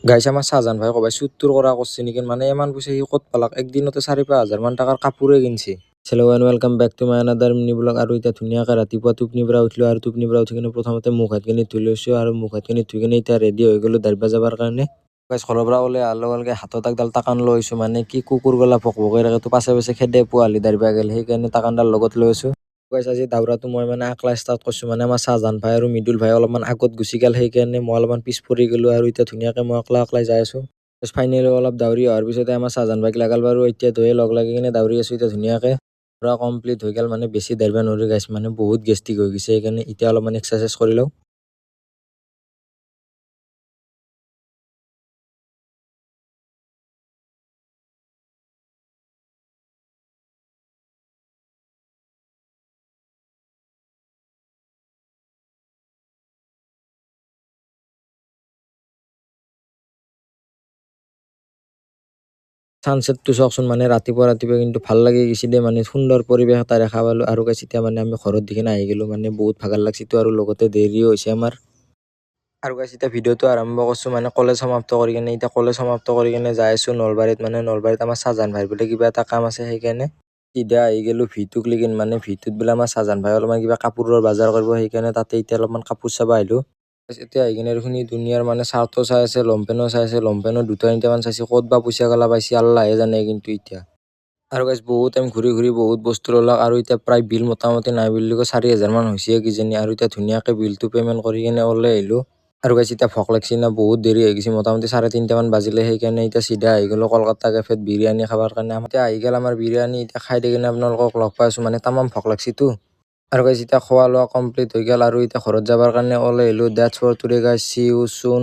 গাইছে আমাৰ শাহজাহান ভাই কবাই ৭০ কৰা করছে নেকি, মানে এমান পয়সা সি ক'ত পালাক, একদিনতে ৪-৫ হাজাৰ মান টাকাৰ কাপোৰে কিনছি। Hello and welcome back to my another mini blog. আৰু এতিয়া ধুনীয়াকৈ ৰাতিপুৱা টোপনিৰ পৰা উঠিলোঁ, আৰু টোপনিৰ পৰা উঠি কিনে প্ৰথমতে মুখ হাতখিনি ধুই লৈছোঁ, আৰু মুখ হাতখিনি ধুই কিনে এতিয়া ৰেডি হৈ গ'লোঁ দাইৰবা যাবৰ কাৰণে। গাইছ ঘৰৰ পৰা ওলাই অহাৰ লগে লগে হাতত একডাল টাকান লৈ আহিছোঁ, মানে কি কুকুৰ গলা ভক ভকাই থাকে তো পাছে পাছে খেদে পোৱালি দাইৰবা গেলে, সেইকাৰণে টাকানডাল লগত লৈ আছোঁ। গাইছ আজি দাউৰাটো মই মানে আকলা ষ্টাৰ্ট কৰিছোঁ, মানে আমাৰ শাহজাহান ভাই আৰু মৃদুল ভাই অলপমান আগত গুচি গ'ল, সেইকাৰণে মই অলপমান পিছ পৰি গ'লোঁ, আৰু এতিয়া ধুনীয়াকৈ মই অকলাই যাই আছোঁ। ফাইনেলি অলপ দাউৰি অহাৰ পিছতে আমাৰ শাহজাহান ভাইক লাগাল বাৰু, এতিয়া দুয়ে লগ লাগি কিনে দাউৰি আছোঁ এতিয়া ধুনীয়াকৈ। পুৰা কমপ্লিট হৈ গ'ল, মানে বেছি দাউৰিব নোৱাৰি গাইছ, মানে বহুত গেষ্টিক হৈ গৈছে, সেইকাৰণে এতিয়া অলপমান এক্সাৰচাইজ কৰি লওঁ। ছানছেটটো চাওকচোন, মানে ৰাতিপুৱা ৰাতিপুৱা কিন্তু ভাল লাগি গৈছে দেই, মানে সুন্দৰ পৰিৱেশ এটা দেখা পালোঁ। আৰু গাইছ এতিয়া মানে আমি ঘৰত দেখি আহি গ'লোঁ, মানে বহুত ভাগৰ লাগছিতো, আৰু লগতে দেৰিও হৈছে আমাৰ। আৰু গাইছ এতিয়া ভিডিঅ'টো আৰম্ভ কৰিছোঁ, মানে কলেজ সমাপ্ত কৰি কিনে, এতিয়া কলেজ সমাপ্ত কৰি কিনে যাই আছোঁ নলবাৰীত, মানে নলবাৰীত আমাৰ শাহজাহান ভাইৰ বোলে কিবা এটা কাম আছে, সেইকাৰণে সিধা আহি গ'লোঁ ভিটোক লেগিন, মানে ভিটোত বোলে আমাৰ শাহজাহান ভাই অলপমান কিবা কাপোৰৰ বজাৰ কৰিব, সেইকাৰণে তাতে এতিয়া অলপমান কাপোৰ চাব আহিলোঁ। এতিয়া আহি কিনে এইখিনি দুনিয়াৰ মানে চাৰ্টো চাই আছে, লমপেনো চাই আছে, লমপেনো 2-3টামান চাইছে, ক'ত বা পইচা গলা পাইছে আল্লাহে জানে কিন্তু এতিয়া। আৰু গাইছ বহুত টাইম ঘূৰি ঘূৰি বহুত বস্তু ল'লাক, আৰু এতিয়া প্ৰায় বিল মোটামুটি নাই বুলি কয় 4,000 মান হৈছে কিজানি, আৰু এতিয়া ধুনীয়াকৈ বিলটো পে'মেণ্ট কৰি কিনে ওলাই আহিলোঁ। আৰু গাইছ এতিয়া ভোক লাগছি না, বহুত দেৰি হৈ গৈছে, মোটামুটি 3:30মান বাজিলে, সেইকাৰণে এতিয়া চিধা আহি গ'লোঁ কলকাতা কেফেত বিৰিয়ানী খাবৰ কাৰণে। এতিয়া আহি গ'ল আমাৰ বিৰিয়ানী, এতিয়া খাই দি কিনে আপোনালোকক লগ পাই আছোঁ, মানে তামাম ভোক লাগছিতো। আৰু গাইছ এতিয়া খোৱা লোৱা কমপ্লিট হৈ গ'ল, আৰু এতিয়া ঘৰত যাবৰ কাৰণে ওলাই আহিলোঁ। দ্যাটছ ফৰ টুডে গাইছ, চি ইউ চুন।